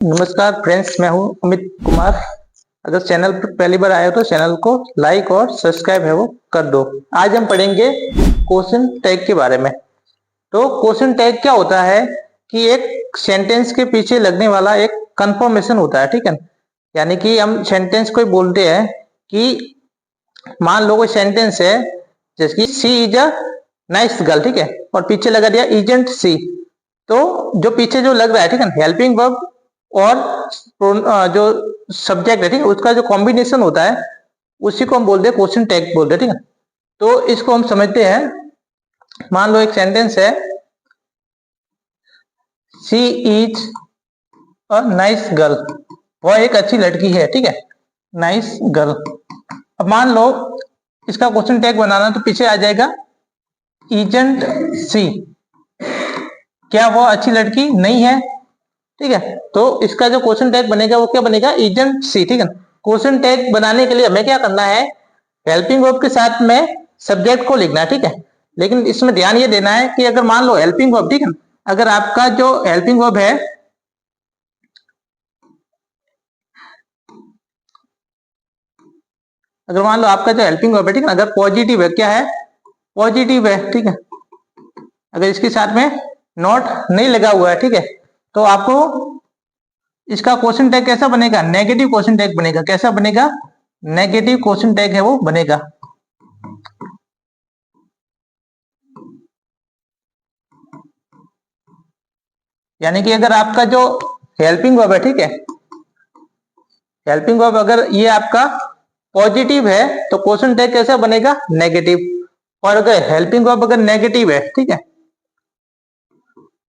नमस्कार फ्रेंड्स, मैं हूं अमित कुमार। अगर चैनल पर पहली बार आए हो तो चैनल को लाइक और सब्सक्राइब है वो कर दो। आज हम पढ़ेंगे क्वेश्चन टैग के बारे में। तो क्वेश्चन टैग क्या होता है कि एक सेंटेंस के पीछे लगने वाला एक कंफर्मेशन होता है, ठीक है। यानी कि हम सेंटेंस को बोलते हैं कि मान लो कोई सेंटेंस है जैसे कि सी इज अ नाइस गर्ल, ठीक है, और पीछे लगा दिया इजेंट सी। तो जो पीछे जो लग रहा है, ठीक है, हेल्पिंग वर्ब और जो सब्जेक्ट है, ठीक है, उसका जो कॉम्बिनेशन होता है उसी को हम बोलते हैं क्वेश्चन टैग बोलते हैं, ठीक है। तो इसको हम समझते हैं। मान लो एक सेंटेंस है she is a nice girl, वह एक अच्छी लड़की है, ठीक है, नाइस गर्ल। अब मान लो इसका क्वेश्चन टैग बनाना तो पीछे आ जाएगा इजेंट सी, क्या वो अच्छी लड़की नहीं है, ठीक है। तो इसका जो क्वेश्चन टैग बनेगा वो क्या बनेगा, इजेंट सी, ठीक है। क्वेश्चन टैग बनाने के लिए हमें क्या करना है, हेल्पिंग वर्ब के साथ में सब्जेक्ट को लिखना है, ठीक है। लेकिन इसमें ध्यान ये देना है कि अगर मान लो हेल्पिंग वर्ब, ठीक है, अगर आपका जो हेल्पिंग वर्ब है अगर मान लो आपका जो हेल्पिंग वर्ब है, ठीक है, अगर पॉजिटिव है, क्या है, पॉजिटिव है, ठीक है, अगर इसके साथ में नॉट नहीं लगा हुआ है, ठीक है, तो आपको इसका क्वेश्चन टैग कैसा बनेगा, नेगेटिव क्वेश्चन टैग बनेगा। कैसा बनेगा, नेगेटिव क्वेश्चन टैग है वो बनेगा। यानी कि अगर आपका जो हेल्पिंग वर्ब है, ठीक है, हेल्पिंग वर्ब अगर ये आपका पॉजिटिव है तो क्वेश्चन टैग कैसा बनेगा, नेगेटिव। और अगर हेल्पिंग वर्ब अगर नेगेटिव है, ठीक है,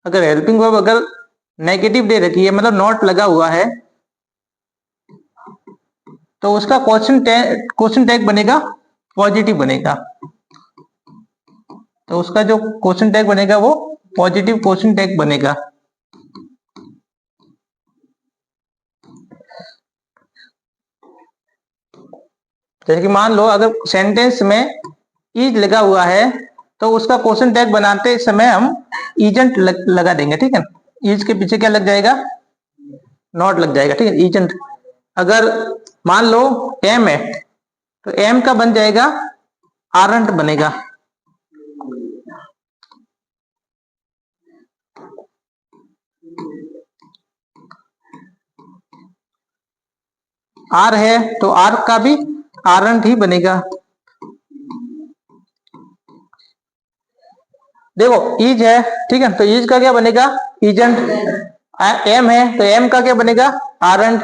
अगर हेल्पिंग वर्ब अगर नेगेटिव दे रखी है, मतलब नॉट लगा हुआ है, तो उसका क्वेश्चन टैग बनेगा पॉजिटिव बनेगा। तो उसका जो क्वेश्चन टैग बनेगा वो पॉजिटिव क्वेश्चन टैग बनेगा। जैसे कि मान लो अगर सेंटेंस में इज लगा हुआ है तो उसका क्वेश्चन टैग बनाते समय हम इजेंट लगा देंगे, ठीक है। इज के पीछे क्या लग जाएगा, नॉट लग जाएगा, ठीक है, इजेंट। अगर मान लो एम है तो एम का बन जाएगा आरंट बनेगा। आर है तो आर का भी आरंट ही बनेगा। देखो इज है, ठीक है, तो इज का क्या बनेगा, इजेंट। एम है तो एम का क्या बनेगा, आरंट।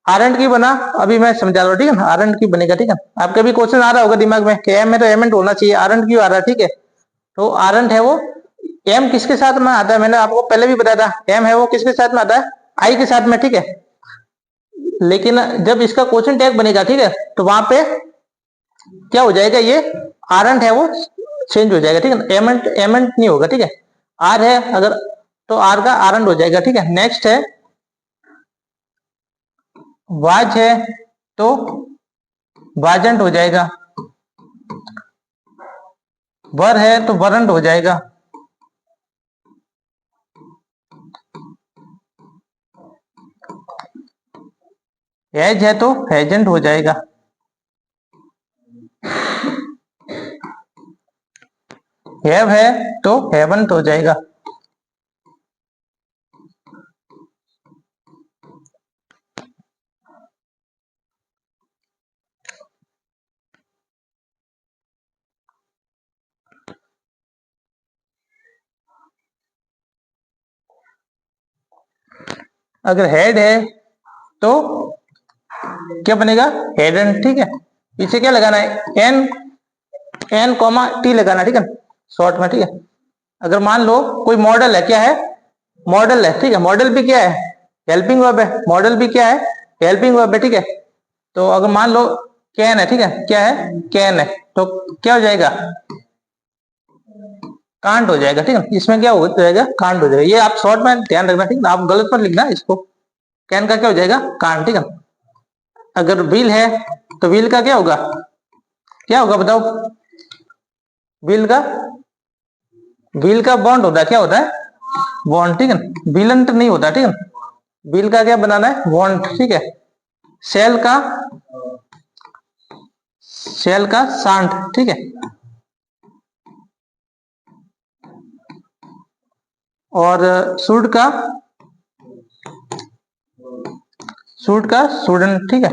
आरंट की बना, अभी मैं समझा रहा हूँ, ठीक है ना, आरंट की बनेगा, ठीक है। आपका भी क्वेश्चन आ रहा होगा दिमाग में कि एम है तो एमेंट होना चाहिए, आरंट क्यों आ रहा है, ठीक है। तो आरंट है वो, एम किसके साथ में आता है, मैंने आपको पहले भी बताया था, एम है वो किसके साथ में आता है, आई के साथ में, ठीक है। लेकिन जब इसका क्वेश्चन टैग बनेगा, ठीक है, तो वहां पे क्या हो जाएगा, ये आरंट है वो चेंज हो जाएगा, ठीक है, एमेंट एमेंट नहीं होगा, ठीक है। आर है अगर तो आर का आरंट हो जाएगा, ठीक है। नेक्स्ट है वाज है तो वाजंट हो जाएगा। वर है तो वरंट हो जाएगा। हैज है तो हैजेंट हो जाएगा। हैव है तो हैवंट हो जाएगा। अगर हेड है तो क्या बनेगा, हेडेंट, ठीक है। पीछे क्या लगाना है, एन एन कॉमा टी लगाना, ठीक है, शॉर्ट में, ठीक है। अगर मान लो कोई मॉडल है, क्या है, मॉडल है, ठीक है, मॉडल भी क्या है, हेल्पिंग वर्ब है, मॉडल भी क्या है, हेल्पिंग वर्ब है, ठीक है। तो अगर मान लो कैन है, ठीक है, क्या है, कैन है, तो क्या हो जाएगा, कांट हो जाएगा, ठीक है। इसमें क्या हो जाएगा, कांट हो जाएगा। ये आप शॉर्ट में ध्यान रखना, ठीक है, आप गलत मत लिखना इसको। कैन का क्या हो जाएगा, कांट, ठीक है। अगर व्हील है तो व्हील का क्या होगा, क्या होगा बताओ, व्हील का, व्हील का बॉन्ड होता है, क्या होता है, बॉन्ड, ठीक है, विलंट नहीं होता, ठीक है। बिल का क्या बनाना है, वांट, ठीक है। सेल का शांट, ठीक है। और सूट का स्टूडेंट, ठीक है।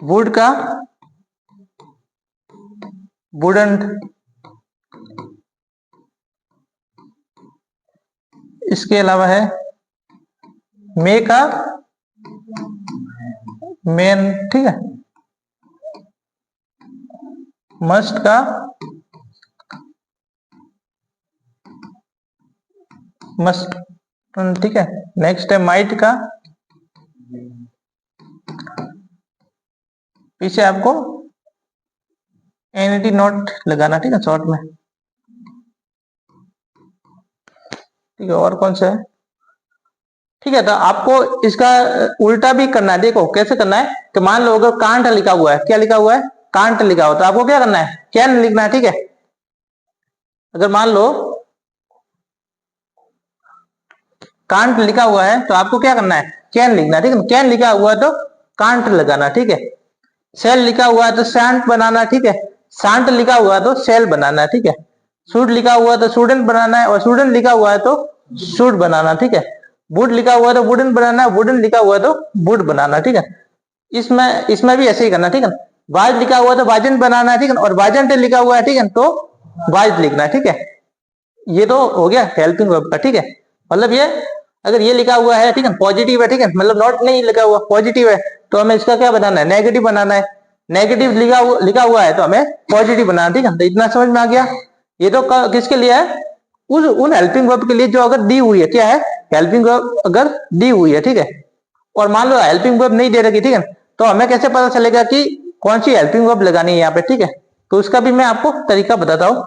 वुड का वुडंट। इसके अलावा है मे का मेन, ठीक है। मस्ट का मस्ट, ठीक है। नेक्स्ट है माइट का, पीछे आपको एनईटी नोट लगाना, ठीक है, शॉर्ट में, ठीक है। और कौन सा है, ठीक है। तो आपको इसका उल्टा भी करना है। देखो कैसे करना है कि मान लो अगर कांट लिखा हुआ है, क्या लिखा हुआ है, कांट लिखा हुआ, तो आपको क्या करना है, कैन लिखना है, ठीक है। अगर मान लो कांट लिखा हुआ है तो आपको क्या करना है, कैन लिखना है, ठीक है। कैन लिखा हुआ है तो कांट लगाना, ठीक है। सेल लिखा हुआ है तो शांट बनाना, ठीक है। शांट लिखा हुआ है तो सेल बनाना, ठीक है। शूट लिखा हुआ है तो स्टूडेंट बनाना है, और स्टूडेंट लिखा हुआ है तो शूट बनाना, ठीक है। वुड लिखा हुआ है तो वुडन बनाना है, वुडन लिखा हुआ है तो वुड बनाना, ठीक है। इसमें भी ऐसे ही करना, ठीक है। वाज लिखा हुआ है तो वाजन बनाना है, ठीक है। और वाजंट लिखा हुआ है, ठीक है, तो वाज लिखना है, ठीक है। ये तो हो गया हेल्पिंग वर्ब का, ठीक है। मतलब ये अगर ये लिखा हुआ है, ठीक है, पॉजिटिव है, ठीक है, मतलब नॉट नहीं लिखा हुआ, पॉजिटिव है, तो हमें इसका क्या बनाना है, नेगेटिव बनाना है। नेगेटिव लिखा हुआ है तो हमें पॉजिटिव बनाना, ठीक है। तो इतना समझ में आ गया। ये तो किसके लिए है, उन हेल्पिंग वर्ब के लिए जो अगर दी हुई है, क्या है, हेल्पिंग वर्ब अगर दी हुई है, ठीक है। और मान लो हेल्पिंग वर्ब नहीं दे रखी, ठीक है, तो हमें कैसे पता चलेगा कि कौन सी हेल्पिंग वर्ब लगानी है यहाँ पे, ठीक है। तो उसका भी मैं आपको तरीका बताता हूं।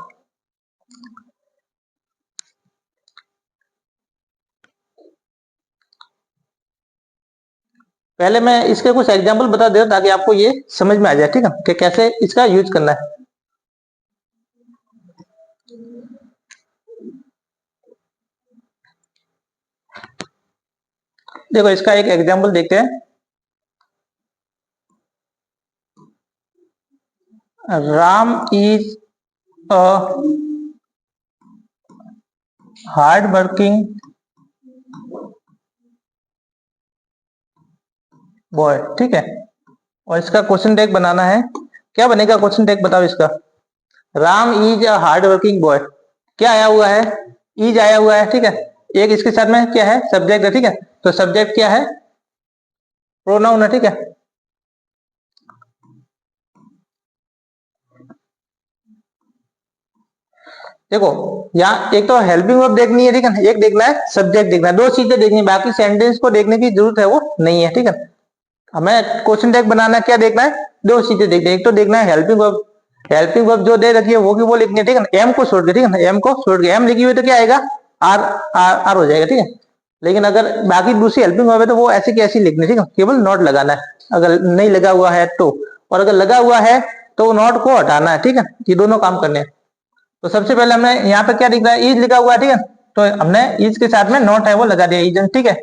पहले मैं इसके कुछ एग्जांपल बता देता ताकि आपको ये समझ में आ जाए, ठीक है, कि कैसे इसका यूज करना है। देखो इसका एक एग्जांपल देखते हैं। Ram is a hard working boy, ठीक है। और इसका क्वेश्चन टैग बनाना है। क्या बनेगा क्वेश्चन टैग, बताओ इसका। Ram is a hard working boy, क्या आया हुआ है, इज आया हुआ है, ठीक है। एक इसके साथ में क्या है, सब्जेक्ट है, ठीक है। तो सब्जेक्ट क्या है, प्रोनाउन है, ठीक है। देखो यहाँ एक तो हेल्पिंग वर्ब देखनी है, ठीक है, एक देखना है सब्जेक्ट देखना है, दो चीजें देखनी है, बाकी सेंटेंस को देखने की जरूरत है वो नहीं है, ठीक है। हमें क्वेश्चन टैग बनाना है, क्या देखना है, दो चीजें देखनी है। एक तो देखना है हेल्पिंग वर्ब, हेल्पिंग वर्ब जो दे रखी है वो की वो लिखनी है, ठीक है। एम को छोड़ के, ठीक है, एम को छोड़ के, एम लिखी हुई तो क्या आएगा, आर, आर हो जाएगा, ठीक है। लेकिन अगर बाकी दूसरी हेल्पिंग वर्ब है तो वो ऐसी की ऐसी लिखनी है, ठीक है, केवल नॉट लगाना है अगर नहीं लगा हुआ है तो, और अगर लगा हुआ है तो नॉट को हटाना है, ठीक है। ये दोनों काम करने हैं। तो सबसे पहले हमने यहाँ पे क्या लिख रहा है, इज लिखा हुआ है, ठीक है, तो हमने इज के साथ में नॉट है वो लगा दिया, इज, ठीक है,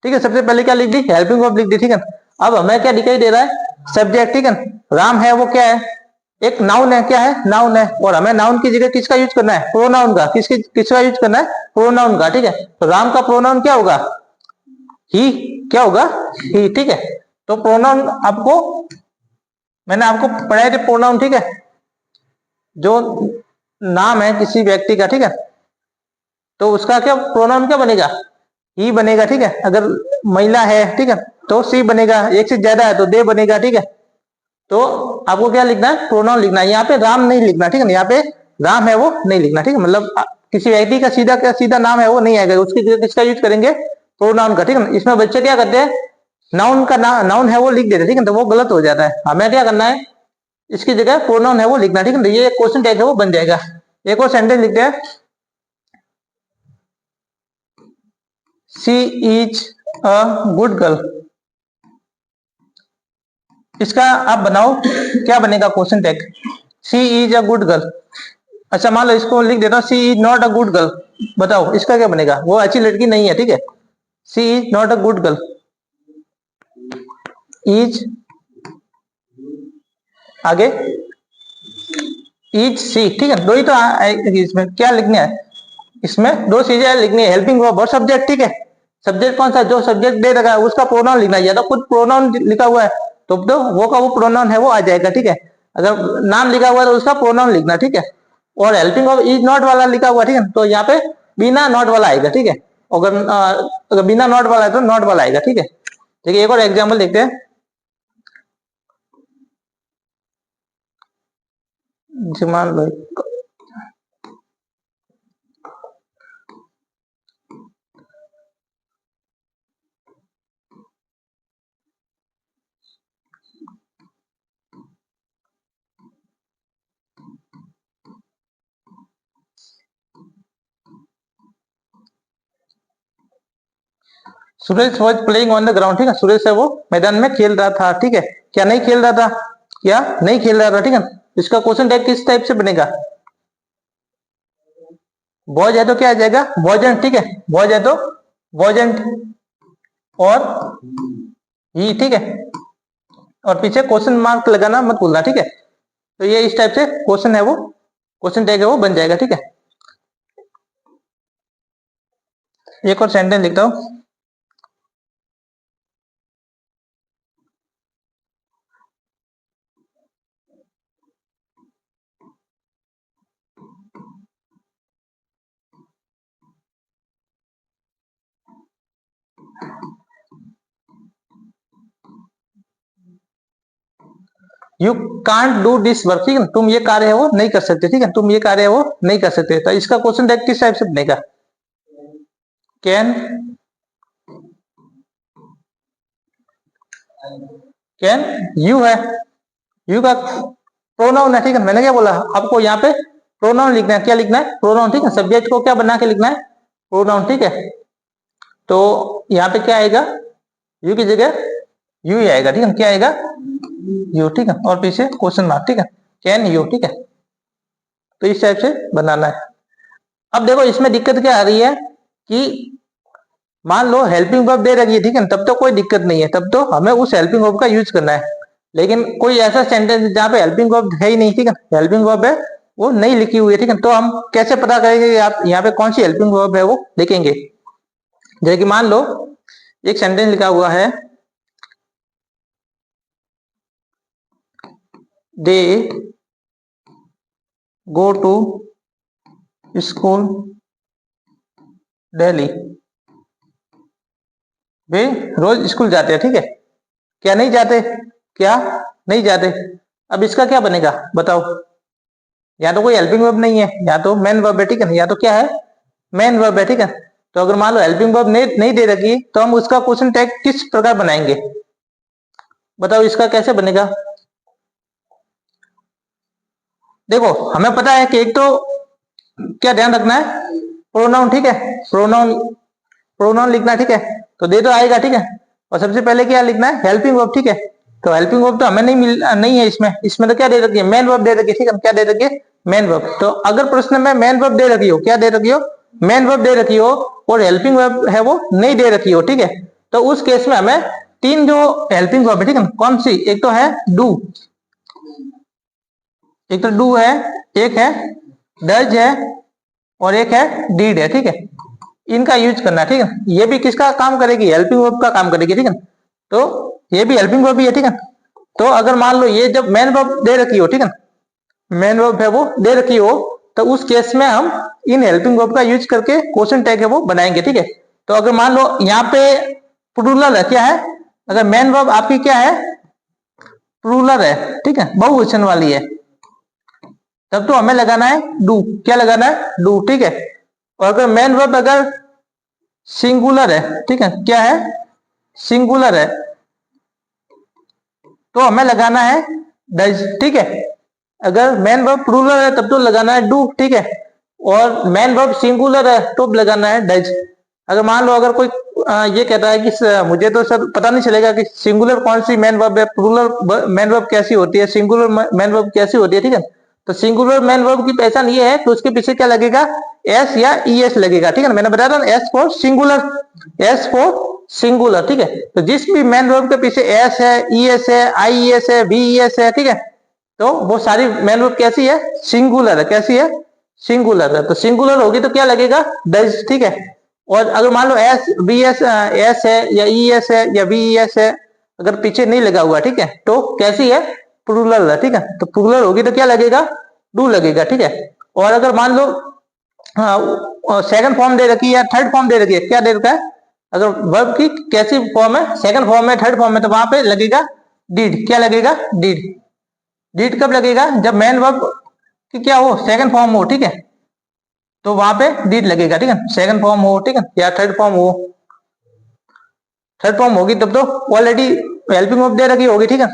ठीक है। सबसे पहले क्या लिख दी, हेल्पिंग वर्ब लिख दी, ठीक है। अब हमें क्या दिखाई दे रहा है, सब्जेक्ट, ठीक है। राम है वो क्या है, एक नाउन है, क्या है, नाउन है। और हमें नाउन की जगह किसका यूज करना है, प्रोनाउन का, किसका यूज करना है, प्रोनाउन का, ठीक है। तो राम का प्रोनाउन क्या होगा, ही, क्या होगा, ही, ठीक है। तो प्रोनाउन आपको मैंने आपको पढ़ाए थे प्रोनाउन, ठीक है, जो नाम है किसी व्यक्ति का, ठीक है, तो उसका क्या प्रोनाउन क्या बनेगा, ही बनेगा, ठीक है। अगर महिला है, ठीक है, तो सी बनेगा, एक से ज्यादा है तो दे बनेगा, ठीक है। तो आपको क्या लिखना है, प्रोनाउन लिखना है। यहाँ पे राम नहीं लिखना, ठीक है, यहाँ पे राम है वो नहीं लिखना, ठीक है। मतलब किसी व्यक्ति का सीधा नाम है वो नहीं आएगा, उसकी जगह किसका यूज करेंगे, प्रोनाउन का, ठीक है। इसमें बच्चे क्या करते हैं, नाउन का नाउन है वो लिख देते हैं, ठीक है, तो वो गलत हो जाता है। हमें क्या करना है, इसकी जगह प्रोनाउन है वो लिखना, ठीक है। तो ये क्वेश्चन टैग है वो बन जाएगा। एक और सेंटेंस लिखते हैं, she is a good girl. इसका आप बनाओ, क्या बनेगा question tag, she is a good girl. अच्छा मान लो इसको लिख देता हूँ, she is not a good girl. बताओ इसका क्या बनेगा? वो अच्छी लड़की नहीं है, ठीक है। She is not a good girl, is आगे इज सी, ठीक है। दो ही तो इसमें क्या लिखना है? इसमें दो चीजें लिखनी है, हेल्पिंग वर्ब और सब्जेक्ट, ठीक है। सब्जेक्ट कौन सा? जो सब्जेक्ट दे रखा है उसका प्रोनाउन लिखना है, या तो खुद प्रोनाउन लिखा हुआ है तो वो का वो प्रोनाउन है वो आ जाएगा, ठीक है। अगर नाम लिखा हुआ है तो उसका प्रोनाउन लिखना, ठीक है। और हेल्पिंग वर्ब इज नॉट वाला लिखा हुआ, ठीक है, तो यहाँ पे बिना नॉट वाला आएगा, ठीक है। अगर बिना नॉट वाला है तो नॉट वाला आएगा, ठीक है। ठीक है, एक और एग्जाम्पल देखते हैं। मान लो Suresh was playing on the ground, ठीक है। सुरेश है वो मैदान में खेल रहा था, ठीक है। क्या नहीं खेल रहा था? क्या नहीं खेल रहा था, ठीक है। इसका क्वेश्चन टैग किस टाइप से बनेगा? वॉज है तो क्या आ जाएगा? वॉजेंट, ठीक है। वॉज है तो वॉजेंट और ही, ठीक है। और पीछे क्वेश्चन मार्क लगाना मत भूलना, ठीक है। तो ये इस टाइप से क्वेश्चन है वो, क्वेश्चन टैग है वो बन जाएगा, ठीक है। एक और सेंटेंस लिखता हूं। You can't do this work, ठीक है। तुम ये कार्य है वो नहीं कर सकते, ठीक है। तुम ये कार्य है वो नहीं कर सकते, तो इसका क्वेश्चन टैग किस टाइप से बनेगा? कैन, कैन यू है, यू का प्रोनाउन है, ठीक है। मैंने क्या बोला आपको? यहाँ पे प्रोनाउन लिखना है। क्या लिखना है? प्रोनाउन, ठीक है। सब्जेक्ट को क्या बना के लिखना है? प्रोनाउन, ठीक है। तो यहाँ पे क्या आएगा? यू की जगह यू ही आएगा, ठीक है। क्या आएगा? यू, ठीक है। और पीछे क्वेश्चन मार्क, ठीक है। कैन यू, ठीक है। तो इस टाइप से बनाना है। अब देखो इसमें दिक्कत क्या आ रही है कि मान लो हेल्पिंग वर्ब दे रखी है, ठीक है, तब तो कोई दिक्कत नहीं है, तब तो हमें उस हेल्पिंग वर्ब का यूज करना है। लेकिन कोई ऐसा सेंटेंस जहां पे हेल्पिंग वर्ब है ही नहीं, ठीक है, हेल्पिंग वर्ब है वो नहीं लिखी हुई है, ठीक है, तो हम कैसे पता करेंगे कि आप यहाँ पे कौन सी हेल्पिंग वर्ब है वो देखेंगे। जैसे कि मान लो एक सेंटेंस लिखा हुआ है, they go to school daily, वे रोज स्कूल जाते हैं, ठीक है। क्या नहीं जाते? क्या नहीं जाते? अब इसका क्या बनेगा बताओ? या तो कोई हेल्पिंग वर्ब नहीं है, या तो मेन वर्ब है, ठीक है, या तो क्या है? मेन वर्ब है, ठीक है। तो अगर मान लो हेल्पिंग वर्ब नहीं दे रखी तो हम उसका क्वेश्चन टैग किस प्रकार बनाएंगे? बताओ इसका कैसे बनेगा? देखो हमें पता है कि एक तो क्या ध्यान रखना है? प्रोनाउन, ठीक है। प्रोनाउन, प्रोनाउन लिखना है, ठीक है। तो दे तो आएगा, ठीक है। और सबसे पहले क्या लिखना है? हेल्पिंग वर्ब, ठीक है। तो हेल्पिंग वर्ब तो हमें नहीं है इसमें। इसमें तो क्या दे रखी है? मेन वर्ब दे रखी है, ठीक है। क्या दे रखी है? Main verb. तो अगर प्रश्न में मेन वर्ब दे रखी हो, क्या दे रखी हो? मेन वर्ब दे रखी हो और हेल्पिंग वर्ब है वो नहीं दे रखी हो, ठीक है, तो उस केस में हमें तीन जो हेल्पिंग वर्ब है, ठीक है, कौन सी? एक तो है डू, एक तो डू है, एक है डज है और एक है डीड है, ठीक है। इनका यूज करना है, ठीक है। ये भी किसका काम करेगी? हेल्पिंग वर्ब का काम करेगी, ठीक है। तो ये भी हेल्पिंग वर्ब ही है, ठीक है। तो अगर मान लो ये जब मेन वर्ब दे रखी हो, ठीक है, मेन वर्ब है वो दे रखी हो, तो उस केस में हम इन हेल्पिंग वर्ब का यूज करके क्वेश्चन टैग है वो बनाएंगे, ठीक है। तो अगर मान लो यहाँ पे प्लूरल है, क्या है? अगर मेन वर्ब आपकी क्या है? प्लूरल है, ठीक है, बहुवचन वाली है, तब तो हमें लगाना है डू। क्या लगाना है? डू, ठीक है। और अगर मेन वर्ब अगर सिंगुलर है, ठीक है, क्या है? सिंगुलर है, तो हमें लगाना है डज, ठीक है। अगर मेन वर्ब प्लूरल है तब तो लगाना है डू, ठीक है। और मेन वर्ब सिंगुलर है तो लगाना है डज। अगर मान लो अगर कोई ये कहता है कि मुझे तो सर पता नहीं चलेगा कि सिंगुलर कौन सी मेन वर्ब है, प्लूरल मेन वर्ब कैसी होती है, सिंगुलर मेन वर्ब कैसी होती है, ठीक है, तो सिंगुलर मैन वर्ब की पहचान ये है तो उसके पीछे क्या लगेगा, एस या ईएस लगेगा, ठीक है ना। मैंने बताया था S for singular, S for singular, ठीक है। तो जिस भी मैन वर्ब के पीछे एस है, ईएस है, आईएस है, वीईएस है, ठीक है, तो वो सारी मैन वर्ब कैसी है, सिंगुलर है। कैसी है, सिंगुलर है। तो सिंगुलर होगी तो क्या लगेगा, डज, ठीक है। और अगर मान लो एस बी एस एस है या ईएस है या वीईएस है, अगर पीछे नहीं लगा हुआ, ठीक है, तो कैसी है, प्लूरल है, ठीक है। तो प्लूरल होगी तो क्या लगेगा, डू लगेगा, ठीक है। और अगर मान लो सेकंड फॉर्म दे रखी है या थर्ड फॉर्म दे रखी है, क्या दे रखा है, अगर वर्ब की कैसी फॉर्म है, सेकंड फॉर्म है, थर्ड फॉर्म है, तो वहां पे लगेगा डीड। क्या लगेगा, डीड। डीड कब लगेगा, जब मेन वर्ब की क्या हो, सेकंड फॉर्म हो, ठीक है, तो वहां पे डीड लगेगा, ठीक है, सेकंड फॉर्म हो, ठीक है, या थर्ड फॉर्म हो। थर्ड फॉर्म होगी तब तो ऑलरेडी हेल्पिंग वर्ब दे रखी होगी, ठीक है।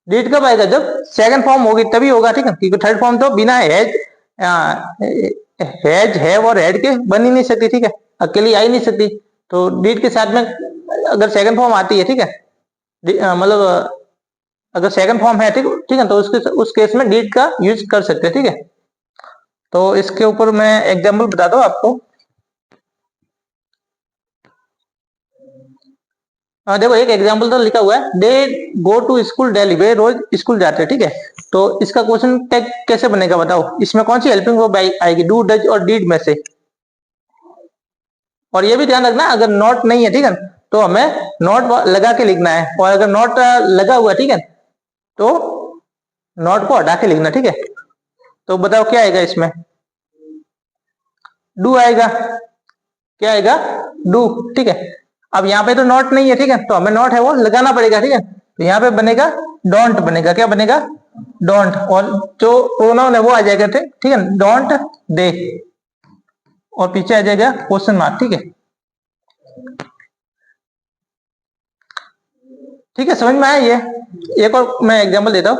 डीड कब आएगा, जब सेकंड फॉर्म होगी तभी होगा, ठीक है, क्योंकि थर्ड फॉर्म तो बिना हैज हैव और हेड के बन ही नहीं सकती, ठीक है, अकेली आ ही नहीं सकती। तो डीड के साथ में अगर सेकंड फॉर्म आती है, ठीक है, मतलब अगर सेकंड फॉर्म है, ठीक, ठीक है, तो उस केस में डीड का यूज कर सकते हैं, ठीक है। तो इसके ऊपर मैं एग्जांपल बताता हूँ आपको। देखो एक एग्जांपल तो लिखा हुआ है, they go to school daily, वे रोज स्कूल जाते हैं, ठीक है। तो इसका क्वेश्चन टैग कैसे बनेगा बताओ, इसमें कौन सी हेल्पिंग वर्ब आएगी, डू, डज और डीड में से। और ये भी ध्यान रखना अगर नॉट नहीं है, ठीक है, तो हमें नॉट लगा के लिखना है, और अगर नॉट लगा हुआ, ठीक है, तो नॉट को हटा के लिखना, ठीक है। तो बताओ क्या आएगा इसमें, डू आएगा। क्या आएगा, डू, ठीक है। अब यहाँ पे तो नॉट नहीं है, ठीक है, तो हमें नॉट है वो लगाना पड़ेगा, ठीक है। तो यहाँ पे बनेगा डोंट बनेगा। क्या बनेगा, डोंट। और जो प्रोनाउन है वो आ जाएगा, ठीक है, डोंट दे, और पीछे आ जाएगा क्वेश्चन मार्क, ठीक है। ठीक है, समझ में आया ये। एक और मैं एग्जांपल देता हूं।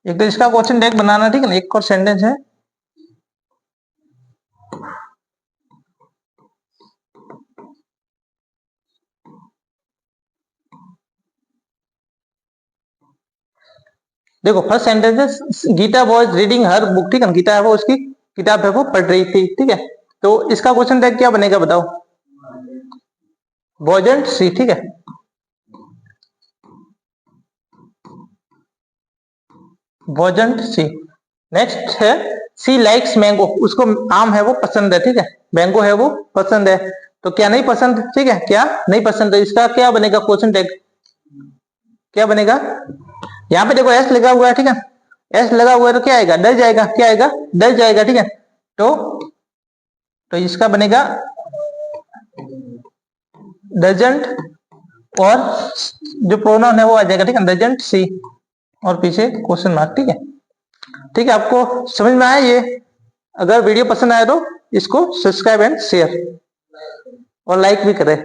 एक तो इसका क्वेश्चन टैग बनाना, ठीक है ना। एक और सेंटेंस है, देखो फर्स्ट सेंटेंस है, Gita was reading her book, ठीक है, गीता है वो उसकी किताब है वो पढ़ रही थी, ठीक है। तो इसका क्वेश्चन टैग क्या बनेगा बताओ, वॉजंट सी, ठीक है, वॉजंट सी। नेक्स्ट है, सी लाइक्स मैंगो, उसको आम है वो पसंद है, ठीक है, मैंगो है वो पसंद है। तो क्या नहीं पसंद, ठीक है, क्या नहीं पसंद है, इसका क्या बनेगा क्वेश्चन टैग, क्या बनेगा। यहाँ पे देखो एस लगा हुआ है, ठीक है, एस लगा हुआ है तो क्या आएगा, डल जाएगा। क्या आएगा, डल जाएगा, ठीक है। तो इसका बनेगा डजंट, और जो प्रोनाउन है वो आ जाएगा, ठीक है, डजंट सी, और पीछे क्वेश्चन मार्क, ठीक है। ठीक है, आपको समझ में आया ये। अगर वीडियो पसंद आया तो इसको सब्सक्राइब एंड शेयर और लाइक भी करें।